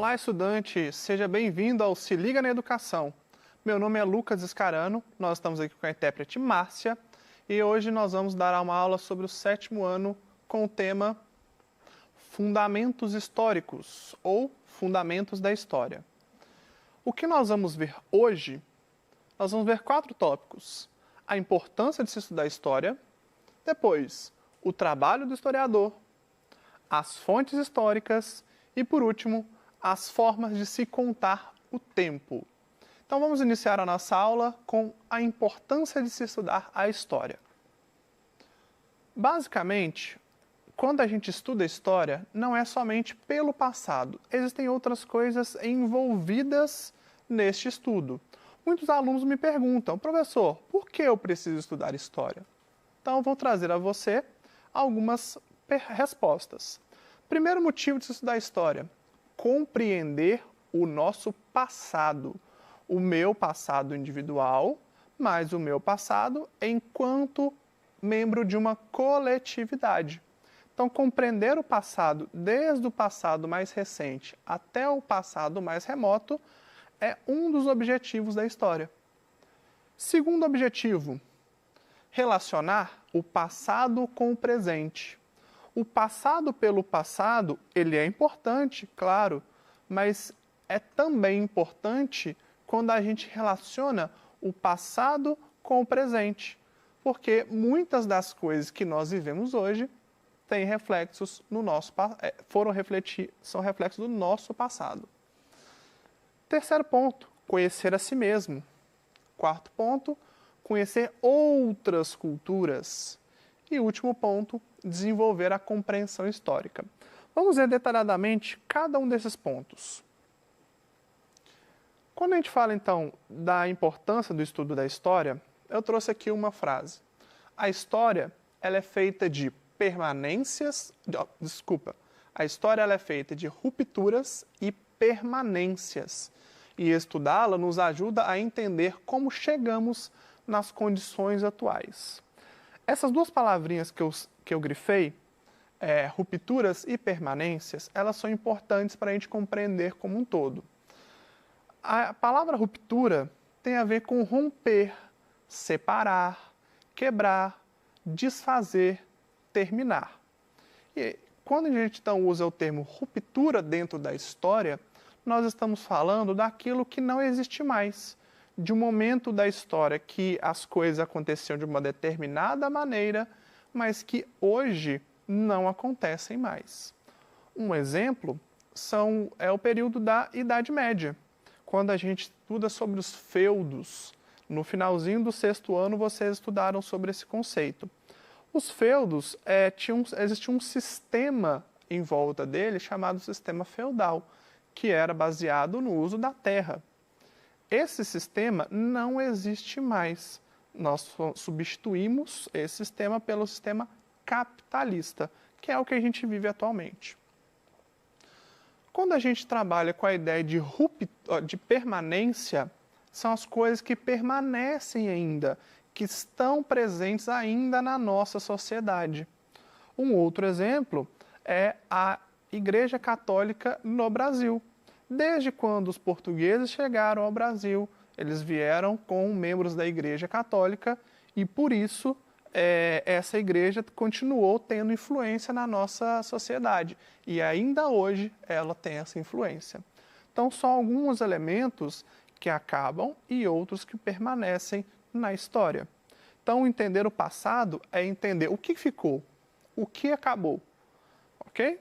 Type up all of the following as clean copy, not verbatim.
Olá, estudante! Seja bem-vindo ao Se Liga na Educação. Meu nome é Lucas Escarano, nós estamos aqui com a intérprete Márcia e hoje nós vamos dar uma aula sobre o 7º ano com o tema Fundamentos Históricos ou Fundamentos da História. O que nós vamos ver hoje? Nós vamos ver 4 tópicos. A importância de se estudar história, depois, o trabalho do historiador, as fontes históricas e, por último, as formas de se contar o tempo. Então vamos iniciar a nossa aula com a importância de se estudar a história. Basicamente, quando a gente estuda história, não é somente pelo passado. Existem outras coisas envolvidas neste estudo. Muitos alunos me perguntam, professor, por que eu preciso estudar história? Então eu vou trazer a você algumas respostas. Primeiro motivo de se estudar história: compreender o nosso passado. O meu passado individual, mas o meu passado enquanto membro de uma coletividade. Então, compreender o passado, desde o passado mais recente até o passado mais remoto, é um dos objetivos da história. Segundo objetivo, relacionar o passado com o presente. O passado pelo passado, ele é importante, claro, mas é também importante quando a gente relaciona o passado com o presente, porque muitas das coisas que nós vivemos hoje têm reflexos no nosso são reflexos do nosso passado. Terceiro ponto, conhecer a si mesmo. Quarto ponto, conhecer outras culturas. E último ponto, desenvolver a compreensão histórica. Vamos ver detalhadamente cada um desses pontos. Quando a gente fala, então, da importância do estudo da história, eu trouxe aqui uma frase. A história, ela é feita de A história ela é feita de rupturas e permanências. E estudá-la nos ajuda a entender como chegamos nas condições atuais. Essas duas palavrinhas que eu grifei, rupturas e permanências, elas são importantes para a gente compreender como um todo. A palavra ruptura tem a ver com romper, separar, quebrar, desfazer, terminar. E quando a gente então usa o termo ruptura dentro da história, nós estamos falando daquilo que não existe mais, de um momento da história que as coisas aconteciam de uma determinada maneira, mas que hoje não acontecem mais. Um exemplo é o período da Idade Média. Quando a gente estuda sobre os feudos, no finalzinho do 6º ano vocês estudaram sobre esse conceito. Os feudos, existia um sistema em volta dele chamado sistema feudal, que era baseado no uso da terra. Esse sistema não existe mais. Nós substituímos esse sistema pelo sistema capitalista, que é o que a gente vive atualmente. Quando a gente trabalha com a ideia de permanência, são as coisas que permanecem ainda, que estão presentes ainda na nossa sociedade. Um outro exemplo é a Igreja Católica no Brasil. Desde quando os portugueses chegaram ao Brasil, eles vieram com membros da Igreja Católica e, por isso, essa igreja continuou tendo influência na nossa sociedade. E ainda hoje ela tem essa influência. Então, são alguns elementos que acabam e outros que permanecem na história. Então, entender o passado é entender o que ficou, o que acabou. Ok?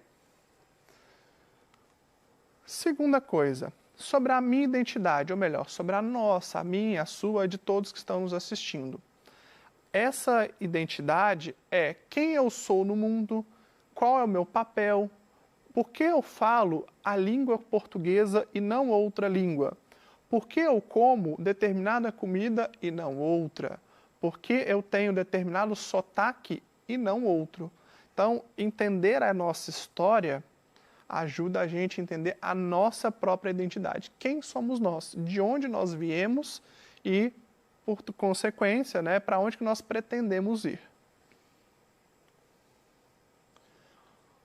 Segunda coisa, sobre a minha identidade, ou melhor, sobre a nossa, a minha, a sua, de todos que estão nos assistindo. Essa identidade é quem eu sou no mundo, qual é o meu papel, por que eu falo a língua portuguesa e não outra língua, por que eu como determinada comida e não outra, por que eu tenho determinado sotaque e não outro. Então, entender a nossa história ajuda a gente a entender a nossa própria identidade. Quem somos nós? De onde nós viemos e, por consequência, para onde que nós pretendemos ir.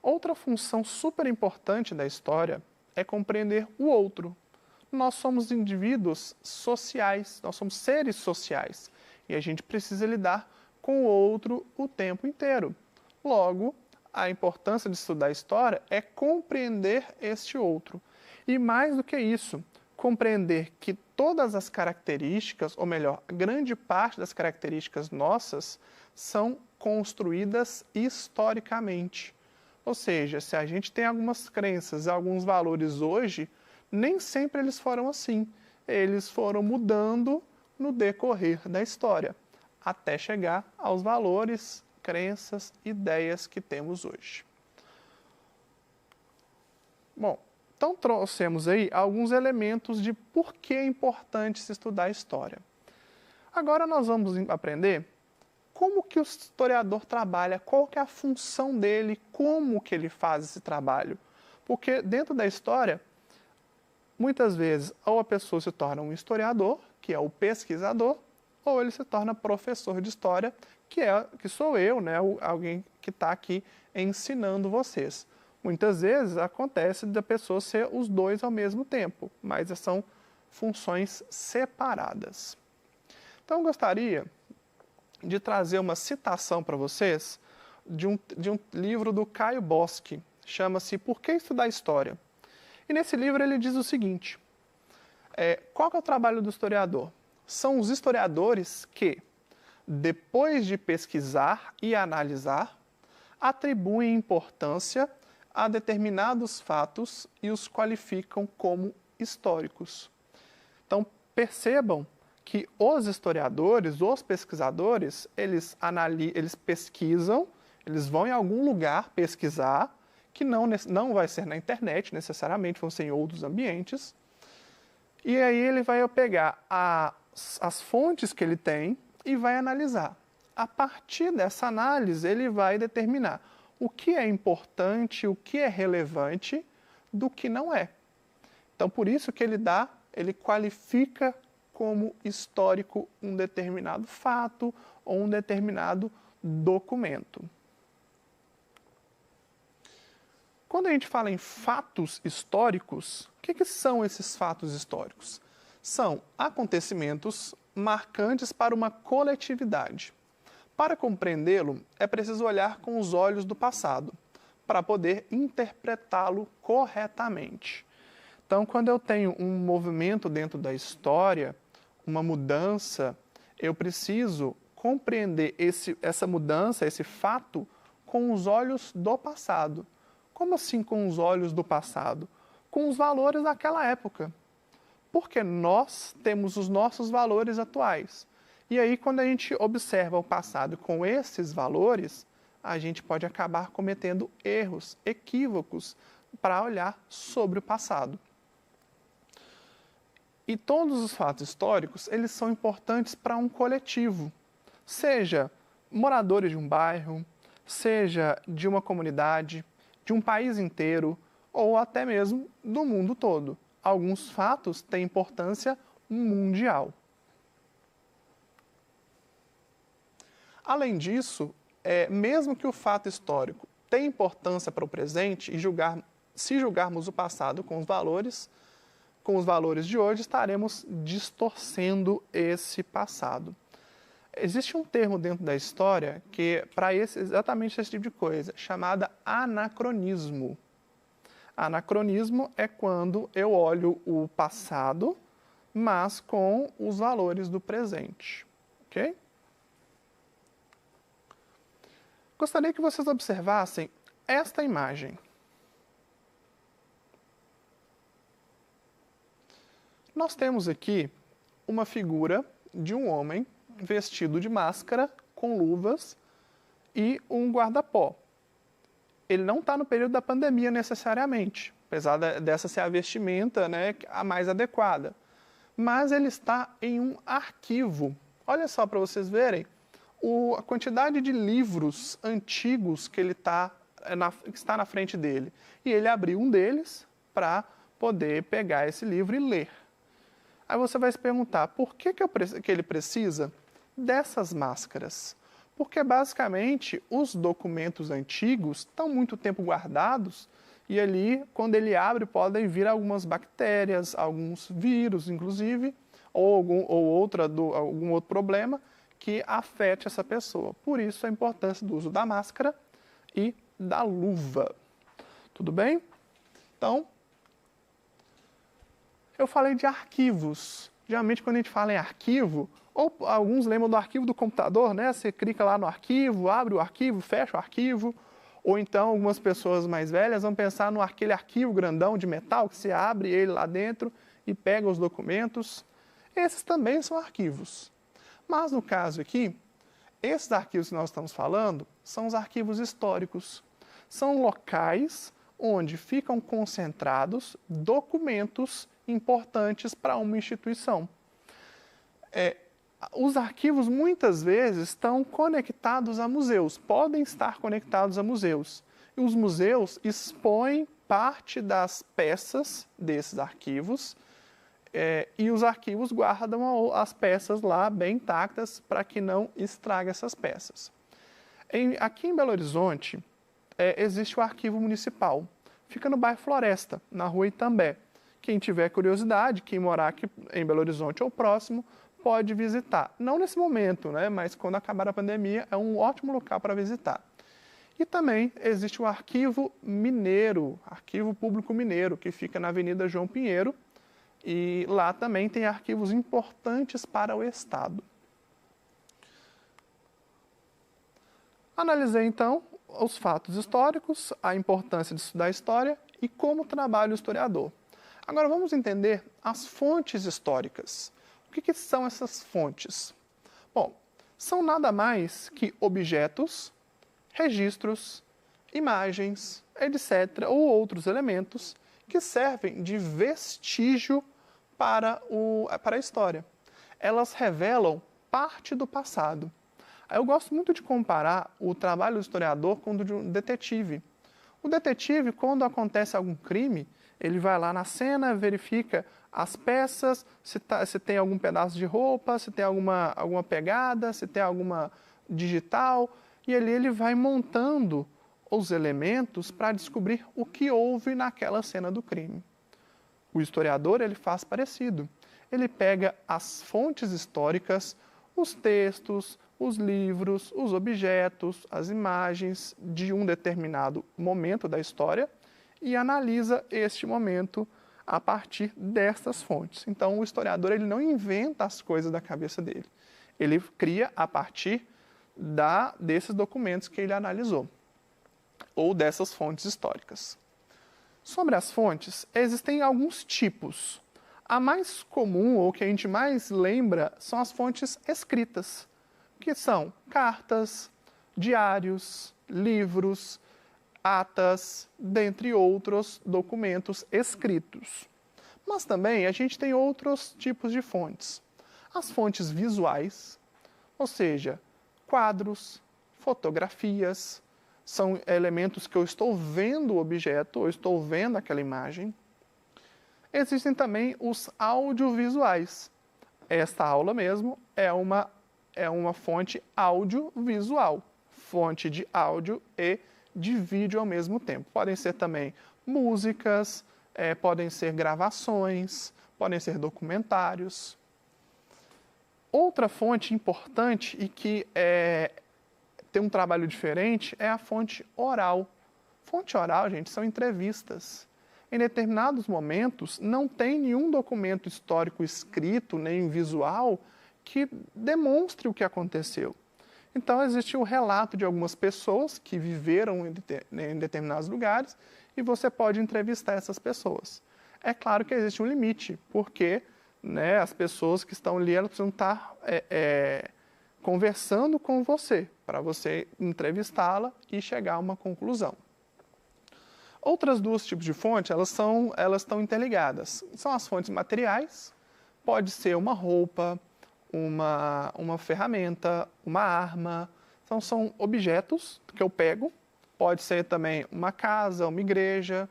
Outra função super importante da história é compreender o outro. Nós somos indivíduos sociais, nós somos seres sociais e a gente precisa lidar com o outro o tempo inteiro. Logo, a importância de estudar história é compreender este outro. E mais do que isso, compreender que todas as características, ou melhor, grande parte das características nossas, são construídas historicamente. Ou seja, se a gente tem algumas crenças e alguns valores hoje, nem sempre eles foram assim. Eles foram mudando no decorrer da história, até chegar aos valores, crenças, ideias que temos hoje. Bom, então trouxemos aí alguns elementos de por que é importante se estudar história. Agora nós vamos aprender como que o historiador trabalha, qual que é a função dele, como que ele faz esse trabalho. Porque dentro da história, muitas vezes, ou a pessoa se torna um historiador, que é o pesquisador, ou ele se torna professor de história, que sou eu, né, alguém que está aqui ensinando vocês. Muitas vezes acontece da pessoa ser os dois ao mesmo tempo, mas são funções separadas. Então, eu gostaria de trazer uma citação para vocês de um livro do Caio Boschi, chama-se Por que Estudar História? E nesse livro ele diz o seguinte, qual que é o trabalho do historiador? São os historiadores que, depois de pesquisar e analisar, atribuem importância a determinados fatos e os qualificam como históricos. Então, percebam que os historiadores, os pesquisadores, eles pesquisam, eles vão em algum lugar pesquisar, que não vai ser na internet necessariamente, vão ser em outros ambientes, e aí ele vai pegar as fontes que ele tem e vai analisar. A partir dessa análise, ele vai determinar o que é importante, o que é relevante, do que não é. Então, por isso que ele qualifica como histórico um determinado fato ou um determinado documento. Quando a gente fala em fatos históricos, o que são esses fatos históricos? São acontecimentos marcantes para uma coletividade. Para compreendê-lo, é preciso olhar com os olhos do passado, para poder interpretá-lo corretamente. Então, quando eu tenho um movimento dentro da história, uma mudança, eu preciso compreender essa mudança, esse fato, com os olhos do passado. Como assim com os olhos do passado? Com os valores daquela época. Porque nós temos os nossos valores atuais. E aí, quando a gente observa o passado com esses valores, a gente pode acabar cometendo erros, equívocos, para olhar sobre o passado. E todos os fatos históricos, eles são importantes para um coletivo, seja moradores de um bairro, seja de uma comunidade, de um país inteiro, ou até mesmo do mundo todo. Alguns fatos têm importância mundial. Além disso, mesmo que o fato histórico tenha importância para o presente, se julgarmos o passado com os valores de hoje, estaremos distorcendo esse passado. Existe um termo dentro da história que para exatamente esse tipo de coisa, chamada anacronismo. Anacronismo é quando eu olho o passado, mas com os valores do presente. Ok? Gostaria que vocês observassem esta imagem. Nós temos aqui uma figura de um homem vestido de máscara, com luvas e um guarda-pó. Ele não está no período da pandemia necessariamente, apesar dessa ser a vestimenta, né, a mais adequada. Mas ele está em um arquivo. Olha só para vocês verem a quantidade de livros antigos que está na frente dele. E ele abriu um deles para poder pegar esse livro e ler. Aí você vai se perguntar, por que ele precisa dessas máscaras? Porque, basicamente, os documentos antigos estão muito tempo guardados E ali, quando ele abre, podem vir algumas bactérias, alguns vírus, inclusive, ou algum outro problema que afete essa pessoa. Por isso, a importância do uso da máscara e da luva. Tudo bem? Então, eu falei de arquivos. Geralmente, quando a gente fala em arquivo, ou alguns lembram do arquivo do computador, né? Você clica lá no arquivo, abre o arquivo, fecha o arquivo. Ou então, algumas pessoas mais velhas vão pensar naquele arquivo grandão de metal que você abre ele lá dentro e pega os documentos. Esses também são arquivos. Mas no caso aqui, esses arquivos que nós estamos falando são os arquivos históricos. São locais onde ficam concentrados documentos importantes para uma instituição. Os arquivos muitas vezes estão conectados a museus, podem estar conectados a museus. E os museus expõem parte das peças desses arquivos e os arquivos guardam as peças lá bem intactas para que não estrague essas peças. Aqui em Belo Horizonte existe o Arquivo Municipal, fica no bairro Floresta, na rua Itambé. Quem tiver curiosidade, quem morar aqui em Belo Horizonte ou próximo, pode visitar. Não nesse momento, né, mas quando acabar a pandemia, é um ótimo local para visitar. E também existe o Arquivo Mineiro, Arquivo Público Mineiro, que fica na Avenida João Pinheiro, e lá também tem arquivos importantes para o Estado. Analisei, então, os fatos históricos, a importância de estudar a história e como trabalha o historiador. Agora vamos entender as fontes históricas. O que são essas fontes? Bom, são nada mais que objetos, registros, imagens, etc., ou outros elementos que servem de vestígio para a história. Elas revelam parte do passado. Eu gosto muito de comparar o trabalho do historiador com o de um detetive. O detetive, quando acontece algum crime, ele vai lá na cena, verifica as peças, se tem algum pedaço de roupa, se tem alguma pegada, se tem alguma digital, e ali ele vai montando os elementos para descobrir o que houve naquela cena do crime. O historiador, ele faz parecido. Ele pega as fontes históricas, os textos, os livros, os objetos, as imagens de um determinado momento da história e analisa este momento a partir dessas fontes. Então, o historiador ele não inventa as coisas da cabeça dele. Ele cria a partir desses documentos que ele analisou, ou dessas fontes históricas. Sobre as fontes, existem alguns tipos. A mais comum, ou que a gente mais lembra, são as fontes escritas, que são cartas, diários, livros, atas, dentre outros documentos escritos. Mas também a gente tem outros tipos de fontes. As fontes visuais, ou seja, quadros, fotografias, são elementos que eu estou vendo o objeto, ou estou vendo aquela imagem. Existem também os audiovisuais. Esta aula mesmo é uma fonte audiovisual, fonte de áudio e de vídeo ao mesmo tempo. Podem ser também músicas, podem ser gravações, podem ser documentários. Outra fonte importante e que tem um trabalho diferente é a fonte oral. Fonte oral, gente, são entrevistas. Em determinados momentos, não tem nenhum documento histórico escrito, nem visual, que demonstre o que aconteceu. Então, existe o relato de algumas pessoas que viveram em determinados lugares e você pode entrevistar essas pessoas. É claro que existe um limite, porque as pessoas que estão ali elas precisam estar conversando com você, para você entrevistá-la e chegar a uma conclusão. Outras duas tipos de fonte, elas estão interligadas. São as fontes materiais, pode ser uma roupa, uma ferramenta, uma arma. Então, são objetos que eu pego, pode ser também uma casa, uma igreja.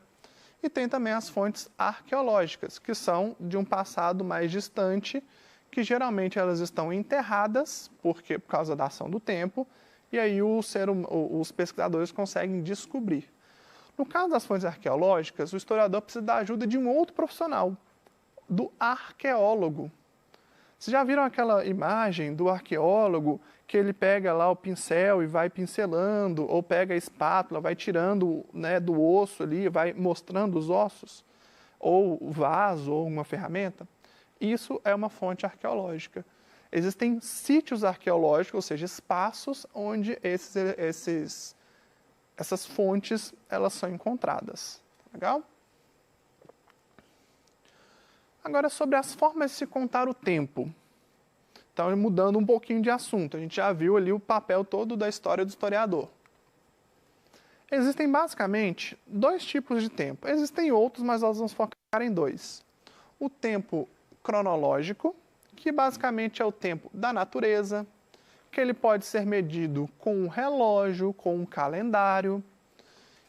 E tem também as fontes arqueológicas, que são de um passado mais distante, que geralmente elas estão enterradas, por causa da ação do tempo, e aí os pesquisadores conseguem descobrir. No caso das fontes arqueológicas, o historiador precisa da ajuda de um outro profissional, do arqueólogo. Vocês já viram aquela imagem do arqueólogo que ele pega lá o pincel e vai pincelando, ou pega a espátula, vai tirando, né, do osso ali, vai mostrando os ossos, ou o vaso, ou uma ferramenta? Isso é uma fonte arqueológica. Existem sítios arqueológicos, ou seja, espaços onde essas fontes elas são encontradas. Legal? Agora, sobre as formas de se contar o tempo. Então, mudando um pouquinho de assunto, a gente já viu ali o papel todo da história do historiador. Existem basicamente dois tipos de tempo. Existem outros, mas nós vamos focar em dois. O tempo cronológico, que basicamente é o tempo da natureza, que ele pode ser medido com um relógio, com um calendário,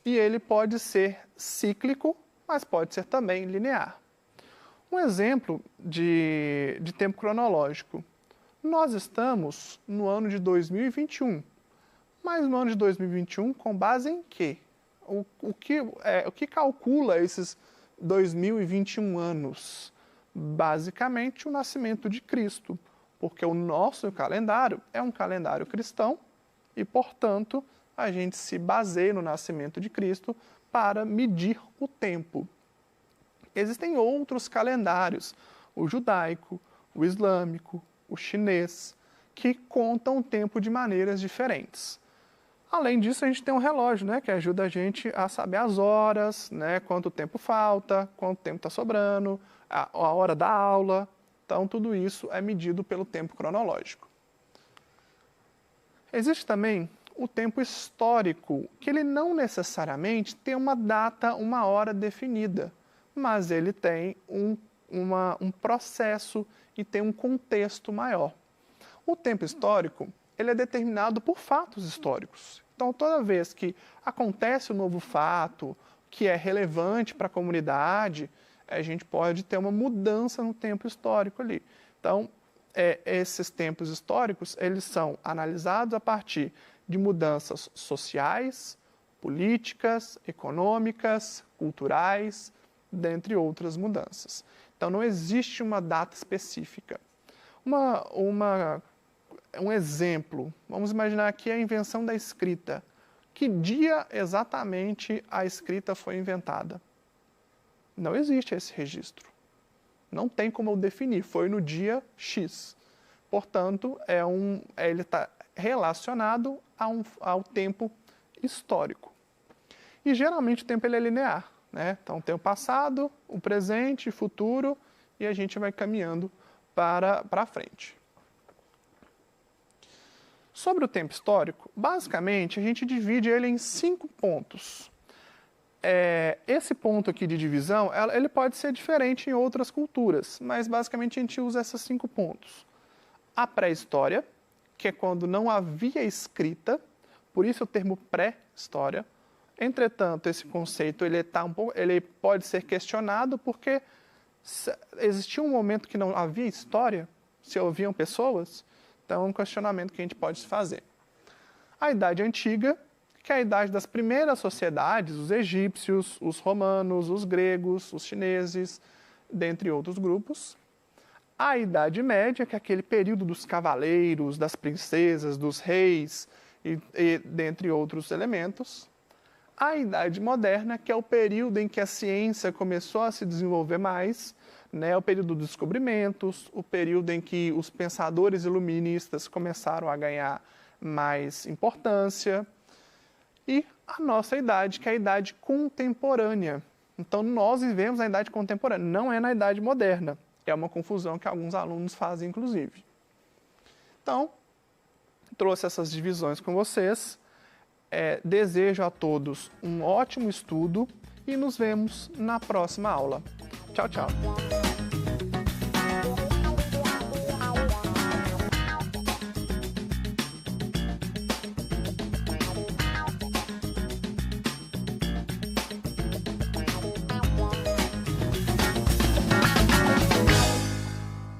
e ele pode ser cíclico, mas pode ser também linear. Um exemplo de tempo cronológico. Nós estamos no ano de 2021, mas no ano de 2021 com base em quê? O que calcula esses 2021 anos? Basicamente o nascimento de Cristo, porque o nosso calendário é um calendário cristão e, portanto, a gente se baseia no nascimento de Cristo para medir o tempo. Existem outros calendários, o judaico, o islâmico, o chinês, que contam o tempo de maneiras diferentes. Além disso, a gente tem um relógio, né, que ajuda a gente a saber as horas, né, quanto tempo falta, quanto tempo está sobrando, a hora da aula. Então, tudo isso é medido pelo tempo cronológico. Existe também o tempo histórico, que ele não necessariamente tem uma data, uma hora definida, mas ele tem um processo e tem um contexto maior. O tempo histórico, ele é determinado por fatos históricos. Então, toda vez que acontece um novo fato que é relevante para a comunidade, a gente pode ter uma mudança no tempo histórico ali. Então, esses tempos históricos, eles são analisados a partir de mudanças sociais, políticas, econômicas, culturais, dentre outras mudanças. Então, não existe uma data específica. Um exemplo, vamos imaginar aqui a invenção da escrita. Que dia exatamente a escrita foi inventada? Não existe esse registro. Não tem como eu definir, foi no dia X. Portanto, ele está relacionado ao tempo histórico. E geralmente o tempo ele é linear, né? Então tem o passado, o presente, o futuro, e a gente vai caminhando para frente. Sobre o tempo histórico, basicamente a gente divide ele em 5 pontos. Esse ponto aqui de divisão, ele pode ser diferente em outras culturas, mas basicamente a gente usa esses 5 pontos. A pré-história, que é quando não havia escrita, por isso o termo pré-história. Entretanto, esse conceito ele pode ser questionado porque existia um momento que não havia história, se haviam pessoas, então é um questionamento que a gente pode fazer. A Idade Antiga, que é a idade das primeiras sociedades, os egípcios, os romanos, os gregos, os chineses, dentre outros grupos. A Idade Média, que é aquele período dos cavaleiros, das princesas, dos reis, e dentre outros elementos. A Idade Moderna, que é o período em que a ciência começou a se desenvolver mais, né, o período dos descobrimentos, o período em que os pensadores iluministas começaram a ganhar mais importância. E a nossa idade, que é a idade contemporânea. Então, nós vivemos na idade contemporânea, não é na idade moderna. É uma confusão que alguns alunos fazem, inclusive. Então, trouxe essas divisões com vocês. Desejo a todos um ótimo estudo e nos vemos na próxima aula. Tchau, tchau.